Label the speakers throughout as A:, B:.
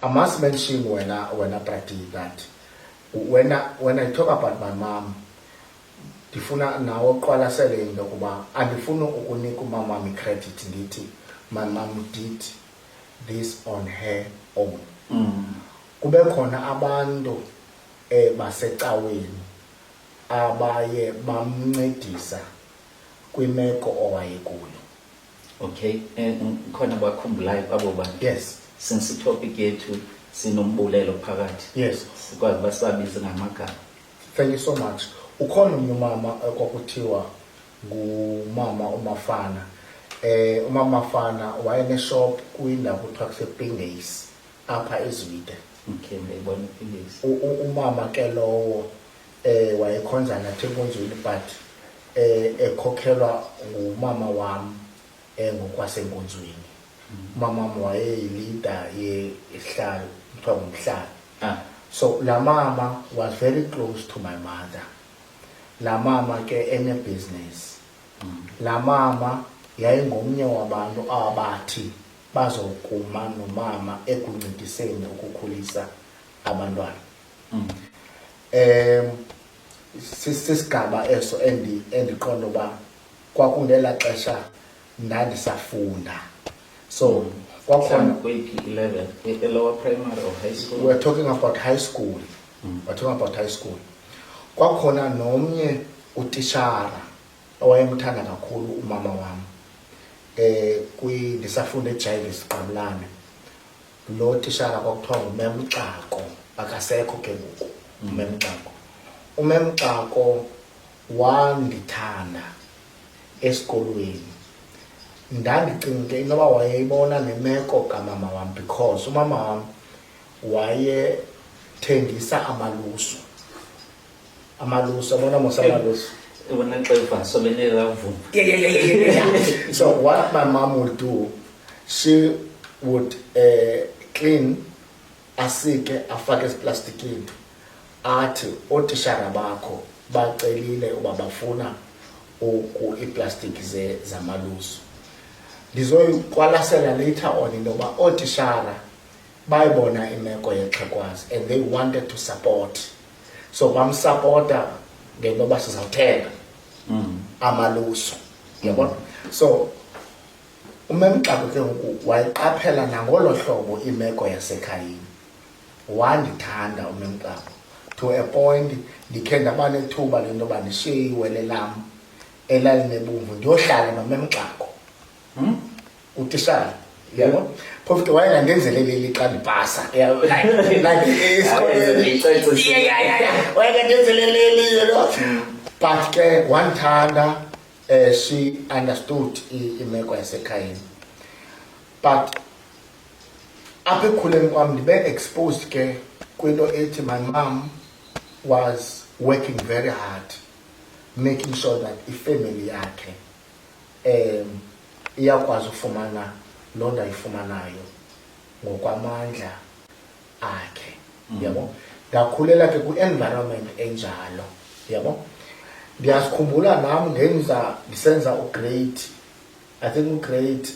A: I must mention when I practice that when I talk about my mom, ndifuna nawe uqwalasele into yokuba andifuna ukunika umama wami credit ndithi my mom did this on her own. Kube khona abantu basecaweni abaye bamncedisa kwimeko owayekuyo.
B: Okay, khona bakhumbulayo abo bantu.
A: Yes.
B: Since itopic yethu sinombulelo phakathi.
A: Yes.
B: Sikwazi basabize ngamagama.
A: Thank you so much. Ukhona umama kwakuthiwa ngumama uMafana. Umama Mafana wayeneshop kwindawo kuthiwa kusePingays apha eZwide.
B: Okay, ngiyibona iPingays.
A: Umama ke lowo wayekhonza nathi eNkonzweni but ekhokhelwa ngumama wami ngokwaseNkonzweni. Mama wayeyileader yehlalo kuthiwa ngumhlali. So la mama was very close to my mother. La mama ke ene business. La mama yayingomnye wabantu abathi bazokuma nomama ekuncediseni ukukhulisa abantwana. Sisigaba eso endiqonda uba kwakungela xesha ndandisafunda. So
B: kwakhona kweyiphi level, lower primary or high school?
A: We're talking about high school. We're talking about high school. Kwakhona nomnye utishara owayemthanda kakhulu umama wami. Ndisafunda eJaivis Qamlane. Lo tishara kwakuthiwa nguMemxako, akasekho ke ngoku uMemxako. uMemxako wandithanda esikolweni. Ndandicinga inoba wayeyibona nemeko kamama wami because umama wami wayethengisa amalusu. Amalusu, abona mos amalusu. Yeah. So what my mom would do, she would clean asike afake esiplastikini athi otishara bakho bacelile uba bafuna iplastiki zamalusu. Ndizoyiqwalasela later on intoba otishara bayibona imeko yexhekwazi and they wanted to support. So bamsupporta ngentoba sizawuthenga amalusu. Yabona? So uMemxako ke ngoku wayiqaphela nangolo hlobo imeko yasekhayeni. Wandithanda uMemxako to a point ndikhe ndaba nethuba lentoba ndishiye iwele lam elalinebomvu ndiyohlala noMemxako. Utishara. Yabona? Phofu ke wayengandenzeleleli xa ndipasa. Wayengandenzeleleli, you know. But ke wandithanda. She understood imeko yasekhayeni. But apha ekukhuleni kwam ndibe exposed ke kwinto ethi my mom was working very hard making sure that ifamily yakhe iyakwazi ufumana loo nto ayifumanayo ngokwamandla akhe. Yabo? Ndakhulela ke kwi-environment enjalo. Yabo? Ndiyazikhumbula nam ndisenza ugrade, I think ugrade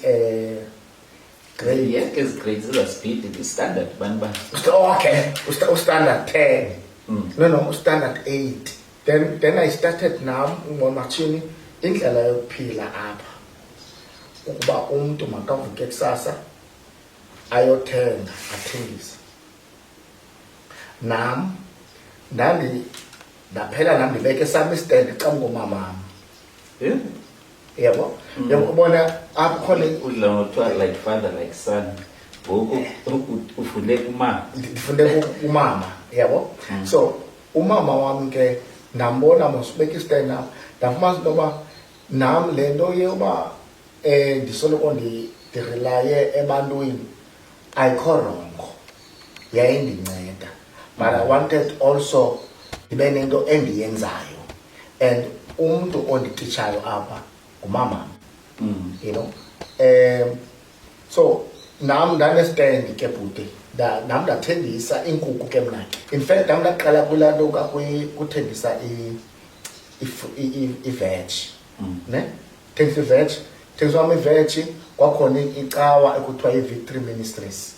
B: grade speed the standard banban.
A: Okay, standard 10. No, standard 8. Then I started now ngomachini indlela yokuphila apha. Ukuba umuntu makavuke kusasa ayothenga athengise. Nam ndaphela nam ndibeke sami stand xa ngomama. Yabo? Yabona apho khona
B: udla like father like son. Ufunde kumama.
A: Ndifunde kumama, yabo? So umama wami ke ndambona mos ubeke stand up. Ndafumana intoba nam le nto yoba ndisoloko ndirelaye ebantwini ayikho rongo. Yayindinceda. But I wanted also ndibe nento endiyenzayo and umuntu ondititshayo apha ngumama. You know, so nam ndanestand ke bhuti nam ndathengisa inkukhu ke mna. In fact nam ndaqala kulaa nto kuthengisa i-veg. Ne? Thengisa i-veg. Thengiswa i-veg kwakhona icawa ekuthiwa i-Victory Ministries.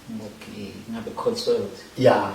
B: Okay, ngabe Cotswold.
A: yeah